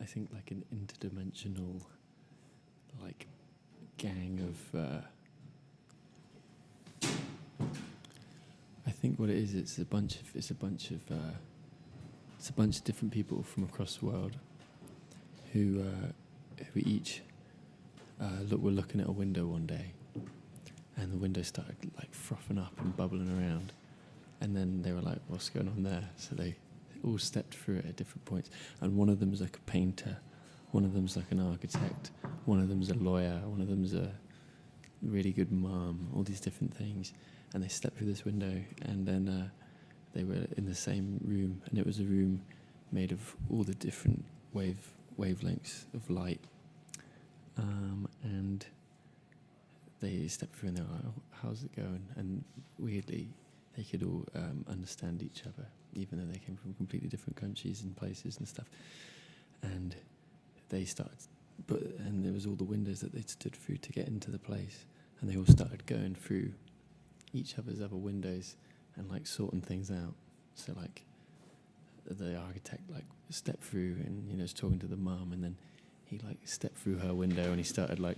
think like an interdimensional like gang of I think what it is, it's a bunch of different people from across the world who each were looking at a window one day, and the window started like frothing up and bubbling around, and then they were like, what's going on there? So they all stepped through it at different points, and one of them's like a painter, one of them's like an architect, one of them's a lawyer, one of them's a really good mum, all these different things, and they stepped through this window, and then they were in the same room, and it was a room made of all the different wavelengths of light, and they stepped through and they were like, oh, how's it going? And weirdly, they could all understand each other, even though they came from completely different countries and places and stuff. And they started, and there was all the windows that they'd stood through to get into the place, and they all started going through each other's other windows and like sorting things out. So like the architect like stepped through and was talking to the mum, and then he like stepped through her window and he started like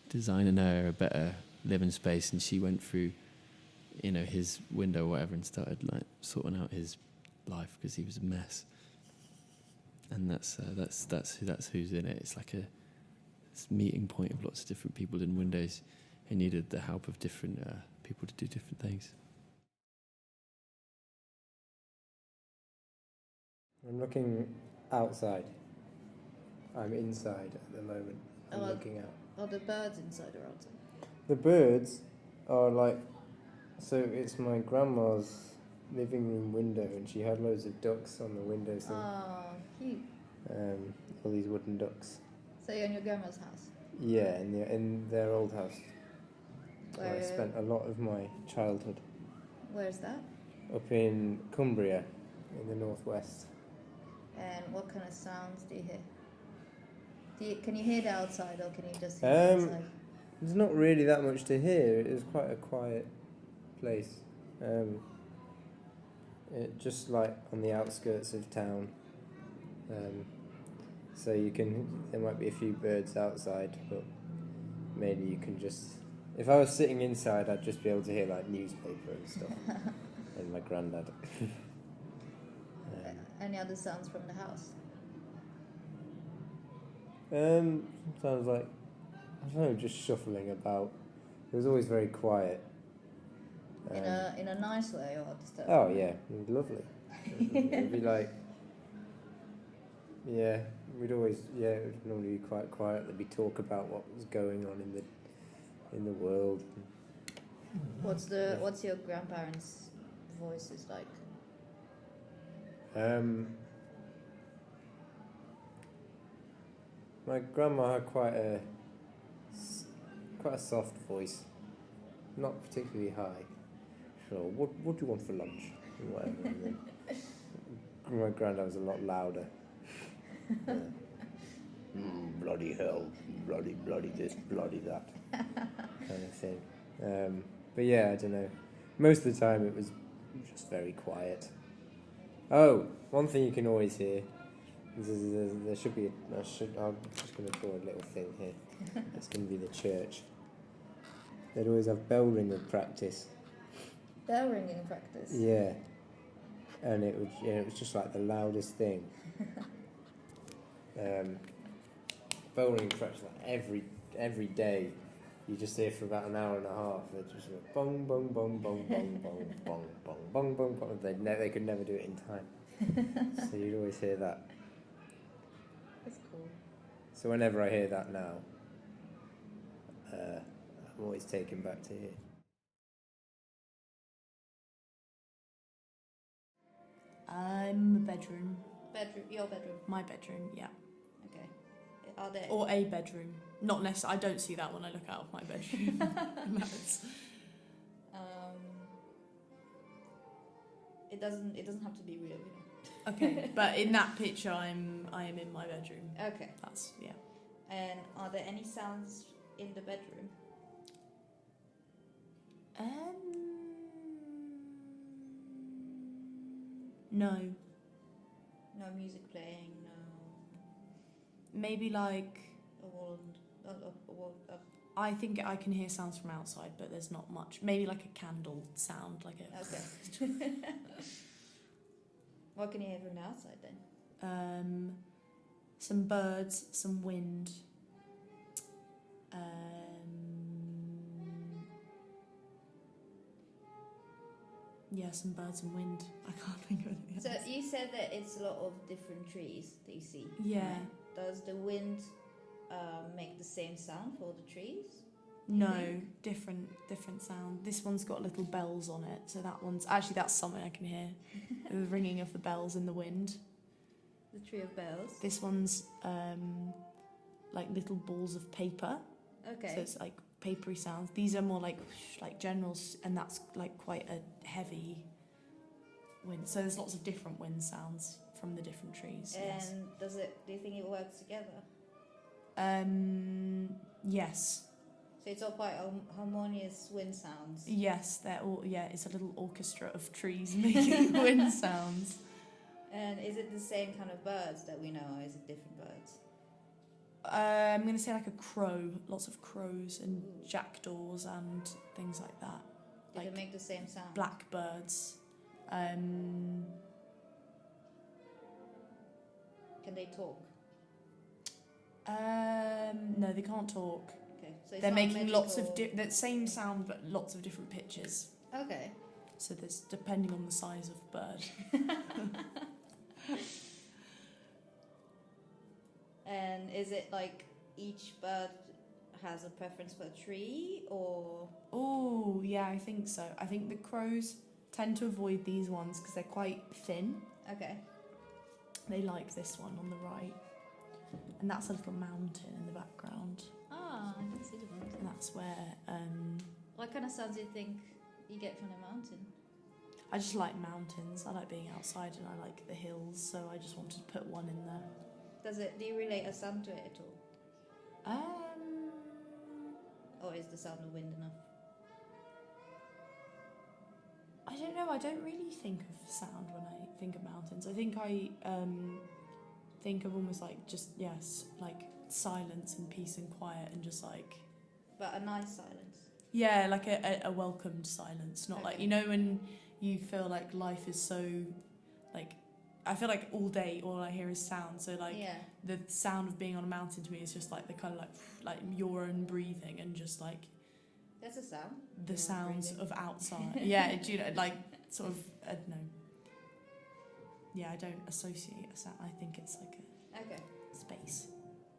designing her a better living space, and she went through his window or whatever and started like sorting out his life because he was a mess. And that's who's in it. It's like a meeting point of lots of different people in windows who needed the help of different people to do different things. I'm looking outside. I'm inside at the moment. I'm looking out. Are the birds inside or outside? The birds are like... So it's my grandma's living room window, and she had loads of ducks on the windowsill. Oh, cute. All these wooden ducks. So you're in your grandma's house? Yeah, in their old house. Where I spent a lot of my childhood. Where's that? Up in Cumbria, in the northwest. And what kind of sounds do you hear? Can you hear the outside, or can you just hear the inside? There's not really that much to hear. It is quite a quiet place. Just like on the outskirts of town. So there might be a few birds outside, but mainly you can just... If I was sitting inside, I'd just be able to hear like newspaper and stuff. And my granddad. Any other sounds from the house? Sounds like, I don't know, just shuffling about. It was always very quiet. In a nice way, or disturbing? Oh yeah, it was lovely. It'd be like, yeah, it would normally be quite quiet. There'd be talk about what was going on in the world. What's your grandparents' voices like? My grandma had quite a soft voice, not particularly high. So, what do you want for lunch? Or whatever. And then my granddad was a lot louder. Bloody hell, bloody this, bloody that, kind of thing. But yeah, I don't know. Most of the time it was just very quiet. Oh, one thing you can always hear. There should be. I'm just going to draw a little thing here. It's going to be the church. They'd always have bell ringing practice. Bell ringing practice. Yeah, and it was just like the loudest thing. Bell ringing practice like every day. You just hear for about an hour and a half. It just went bong bong bong bong bong bong bong bong bong bong bong. They could never do it in time. So you'd always hear that. That's cool. So whenever I hear that now, I'm always taken back to here. I'm a bedroom. Your bedroom? My bedroom, yeah. Okay. Are there... Or a bedroom. Not necessarily, I don't see that when I look out of my bedroom. It doesn't have to be real, Okay, but in that picture I am in my bedroom. Okay. That's, yeah. And are there any sounds in the bedroom? No. No music playing, maybe like A wall. A wall. I think I can hear sounds from outside, but there's not much. Maybe like a candle sound, like a. Okay. What can you hear from the outside then? Some birds, some wind. Yeah, some birds and wind. I can't think of anything So else. you said that it's a lot of different trees that you see. Yeah. right? Does the wind make the same sound for all the trees? No, think? different sound. This one's got little bells on it, so that one's actually that's something I can hear. The ringing of the bells in the wind. The tree of bells. This one's like little balls of paper. Okay. So it's like papery sounds. These are more like generals, and that's like quite a heavy wind. So there's lots of different wind sounds from the different trees. And Yes. do you think it works together? Yes. So it's all quite harmonious wind sounds. Yes, they're all. Yeah, it's a little orchestra of trees making wind sounds. And is it the same kind of birds that we know, or is it different birds? I'm going to say like a crow, lots of crows and jackdaws and things like that. Do they Like make the same sound? blackbirds. Can they talk? No, they can't talk. Okay, so it's They're not making lots of magical- that same sound, but lots of different pitches. Okay. So there's depending on the size of bird. And is it like each bird has a preference for a tree, or Oh, yeah, I think so. I think the crows tend to avoid these ones because they're quite thin. okay? They like this one on the right. And that's a little mountain in the background. Ah, I can see the mountain. And that's where What kind of sounds do you think you get from the mountain? I just like mountains. I like being outside and I like the hills, so I just wanted to put one in there. Do you relate a sound to it at all, or is the sound of wind enough? I don't know. I don't really think of sound when I think of mountains. I think I think of almost like just like silence and peace and quiet and just like But a nice silence. yeah, like a welcomed silence. Not like Okay. you know when you feel like life is so like I feel like all day all I hear is sound. So like Yeah. the sound of being on a mountain to me is just like the kind of like your own breathing and just like That's a sound. the Your own sounds breathing. of outside. Yeah, do you know, like sort of I don't know. Yeah, I don't associate a sound. I think it's like Okay. a space.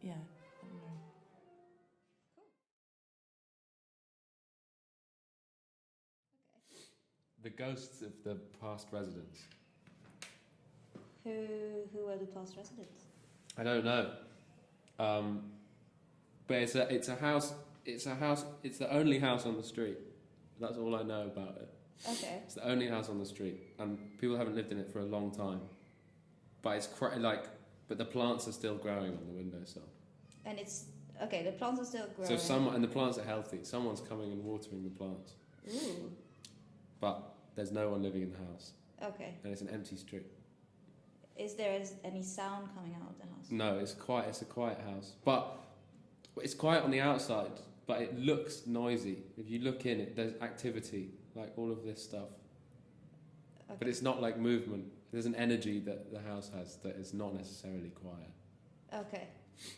Yeah, I don't know. The ghosts of the past residents. Who were the past residents? I don't know. But it's a house. It's the only house on the street. That's all I know about it. Okay. It's the only house on the street, and people haven't lived in it for a long time. But it's but the plants are still growing on the windowsill. And it's okay. The plants are still growing. And the plants are healthy. Someone's coming and watering the plants, Ooh. but there's no one living in the house, Okay. and it's an empty street. Is there any sound coming out of the house? No, it's quiet. It's a quiet house, but it's quiet on the outside. But it looks noisy. If you look in, there's activity, like all of this stuff. Okay. But it's not like movement. There's an energy that the house has that is not necessarily quiet. Okay.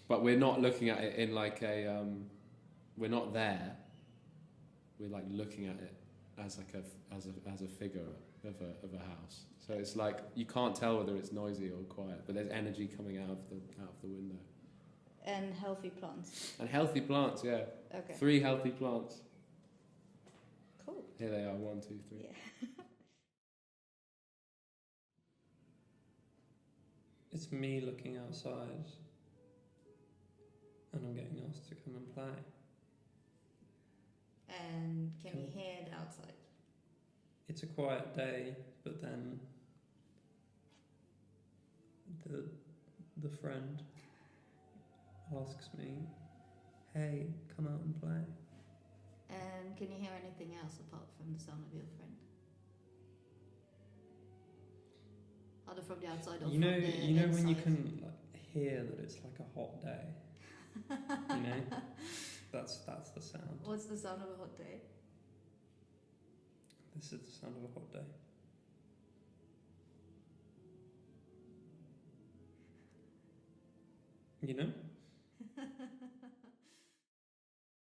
But we're not looking at it in like a. We're not there. We're like looking at it as like as a figure of a house. So it's like you can't tell whether it's noisy or quiet, but there's energy coming out of the window. And healthy plants. And healthy plants, yeah. Okay. 3 healthy plants. Cool. Here they are, 1, 2, 3. Yeah. It's me looking outside, and I'm getting asked to come and play. And can you hear it outside? It's a quiet day, but then the friend asks me, "Hey, come out and play." And can you hear anything else apart from the sound of your friend? Either from the outside or You know from the when you inside? can like, hear that it's like a hot day. You know, that's the sound. What's the sound of a hot day? This is the sound of a hot day. You know?